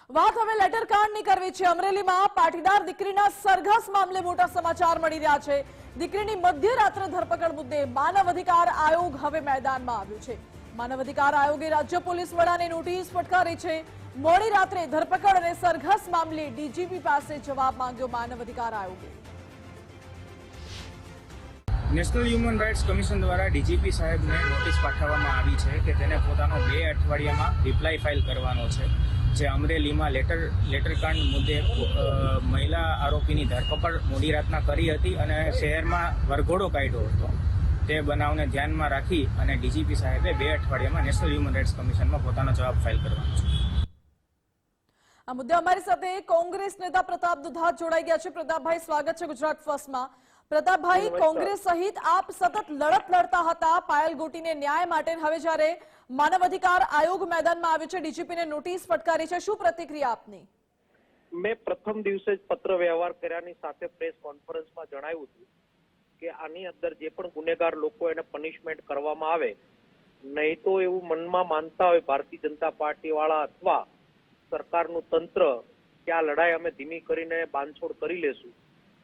વાત હવે લેટર કાંડની કરવી છે। અમરેલીમાં પાટીદાર દીકરીના સરઘસ મામલે મોટા સમાચાર મળી રહ્યા છે। દીકરીની મધ્યરાત્રે ધરપકડ મુદ્દે માનવ અધિકાર આયોગ હવે મેદાનમાં આવ્યું છે। માનવ અધિકાર આયોગે રાજ્ય પોલીસ વડાને નોટિસ ફટકારી છે। મોડી રાત્રે ધરપકડ અને સરઘસ મામલે ડીજીપી પાસે જવાબ માંગ્યો માનવ અધિકાર આયોગે। નેશનલ હ્યુમન રાઇટ્સ કમિશન દ્વારા ડીજીપી સાહેબને નોટિસ પાઠવવામાં આવી છે કે તેને પોતાનો 2 અઠવાડિયામાં રિપ્લાય ફાઇલ કરવાનો છે। જે અમરેલીમાં લેટર કાંડ મુદ્દે મહિલા આરોપીની ધરપકડ મોડી રાતના કરી હતી અને શહેરમાં વરઘોડો કાઢ્યો હતો। તે બનાવને ધ્યાનમાં રાખી અને ડીજીપી સાહેબે 2 અઠવાડિયામાં નેશનલ હ્યુમન રાઇટ્સ કમિશનમાં પોતાનો જવાબ ફાઇલ કરવાનો છે। આ મુદ્દે અમારી સાથે કોંગ્રેસ નેતા પ્રતાપ દુધાત જોડાઈ ગયા છે। પ્રતાપભાઈ, સ્વાગત છે ગુજરાત ફર્સ્ટમાં। પ્રતાપભાઈ, કોંગ્રેસ સહિત આપ સતત લડત લડતા હતા પાયલ ગોટીને ન્યાય માટે। હવે જ્યારે માનવ અધિકાર આયોગ મેદાનમાં આવ્યો છે, ડીજીપીને નોટિસ ફટકારી છે, શું પ્રતિક્રિયા આપની? મેં પ્રથમ દિવસે જ પત્ર વ્યવહાર કર્યાની સાથે પ્રેસ કોન્ફરન્સમાં જણાવ્યું હતું કે આની અંદર જે પણ ગુનેગાર લોકો એને પનિશમેન્ટ કરવામાં આવે, નહીં તો એવું મનમાં માનતા હોય ભારતીય જનતા પાર્ટી વાળા અથવા સરકારનું તંત્ર કે આ લડાઈ અમે ધીમી કરીને બાંધછોડ કરી લેશું,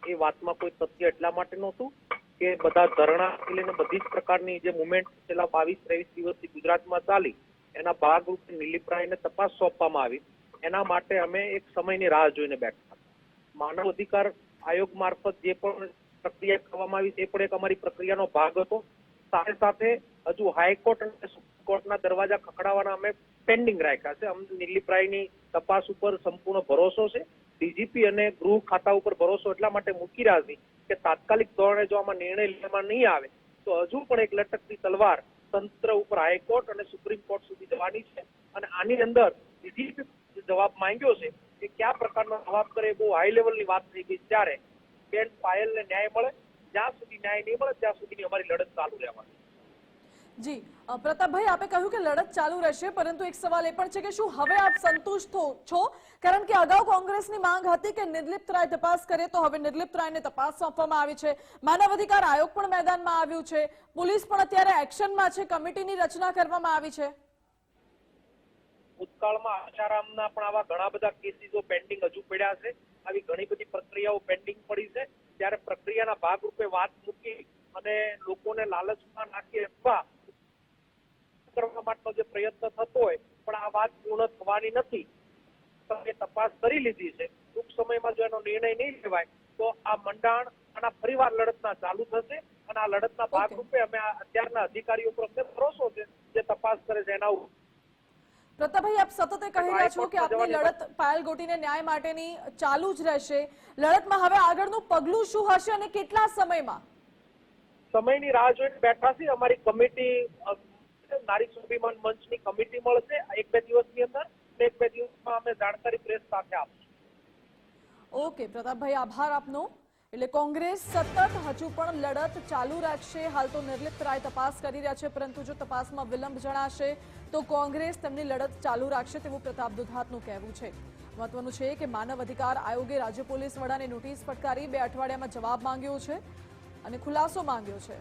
એ વાતમાં કોઈ તથ્ય એટલા માટે નહોતું કે બધા ધરણા લઈને બધી જ પ્રકારની જે મુવમેન્ટ છેલ્લા 22-23 દિવસથી ગુજરાતમાં ચાલી, એના ભાગરૂપે નિલીપરાયને તપાસ સોંપવામાં આવી। એના માટે અમે એક સમયની રાહ જોઈને બેઠા હતા। માનવ અધિકાર આયોગ મારફત જે પણ પ્રક્રિયા કરવામાં આવી તે પણ એક અમારી પ્રક્રિયાનો ભાગ હતો। સાથે સાથે હજુ હાઈકોર્ટ અને સુપ્રીમ કોર્ટના દરવાજા ખખડાવવાના અમે પેન્ડિંગ રાખ્યા છે। અમને નિલીપરાયની તપાસ ઉપર સંપૂર્ણ ભરોસો છે। ડીજીપી અને ગૃહ ખાતા ઉપર ભરોસો એટલા માટે મૂકી રહ્યા છે કે તાત્કાલિક ધોરણે જો આમાં નિર્ણય લેવામાં નહીં આવે તો હજુ પણ એક લટકતી તલવાર તંત્ર ઉપર હાઈકોર્ટ અને સુપ્રીમ કોર્ટ સુધી જવાની છે। અને આની અંદર ડીજીપી જવાબ માંગ્યો છે કે કયા પ્રકારનો જવાબ કરે, બહુ હાઈ લેવલની વાત થઈ ગઈ। ત્યારે બેન પાયલને ન્યાય મળે, જ્યાં સુધી ન્યાય નહીં મળે ત્યાં સુધીની અમારી લડત ચાલુ રહેવાની। જી પ્રતાપભાઈ, આપે કહ્યું કે લડત ચાલુ રહેશે, પરંતુ એક સવાલ એ પણ છે કે શું હવે આપ સંતુષ્ટ છો? કારણ કે અગાઉ કોંગ્રેસની માંગ હતી કે નિર્લિપ્ત રાય તપાસ કરે, તો હવે નિર્લિપ્ત રાયને તપાસ સોંપવામાં આવી છે। માનવ અધિકાર આયોગ પણ મેદાનમાં આવ્યું છે, પોલીસ પણ અત્યારે એક્શનમાં છે, કમિટીની રચના કરવામાં આવી છે। ભૂતકાળમાં આશારામના પણ આવા ઘણા બધા કેસીસો પેન્ડિંગ હજુ પડ્યા છે। આવી ઘણી બધી પ્રક્રિયાઓ પેન્ડિંગ પડી છે। ત્યારે પ્રક્રિયાના ભાગરૂપે વાત મૂકી અને લોકોને લાલચમાં નાખી અથવા કરવા માટેનો જે પ્રયત્ન થતો હોય, પણ આ વાત પૂર્ણ થવાની નથી। તમે તપાસ કરી લીધી છે, ટૂંક સમયમાં જો એનો નિર્ણય નહીં લેવાય તો આ મંડાણ આના ફરીવાર લડતના ચાલુ થશે અને આ લડતના ભાગરૂપે અમે અત્યારના અધિકારીઓ પર અમને ભરોસો છે જે તપાસ કરે છે એના ઉપર। પ્રતાપભાઈ, આપ સતત કહી રહ્યા છો કે આપની લડત પાયલ ગોટીને ન્યાય માટેની ચાલુ જ રહેશે। લડતમાં હવે આગળનું પગલું શું હશે અને કેટલા સમયમાં? સમયની રાહ જોઈને બેઠા છીએ। અમારી કમિટી નારી સ્વાભિમાન મંચની કમિટી મળશે 1-2 દિવસની અંદર, 1-2 દિવસમાં અમે જાણકારી પ્રેસ સાથે આપશું। ઓકે પ્રતાપભાઈ, આભાર આપનો। એટલે કોંગ્રેસ સતત હજુ પણ લડત ચાલુ રાખશે। હાલ તો નિર્લિપ્ત રાય તપાસ કરી રહ્યા છે, પરંતુ જો તપાસમાં વિલંબ જણાશે તો કોંગ્રેસ તેમની લડત ચાલુ રાખશે તેવું પ્રતાપ દુધાતનું કહેવું છે। મહત્વનું છે કે માનવ અધિકાર આયોગે રાજ્ય પોલીસ વડાને નોટિસ ફટકારી 2 અઠવાડિયામાં જવાબ માંગ્યો છે અને ખુલાસો માંગ્યો છે।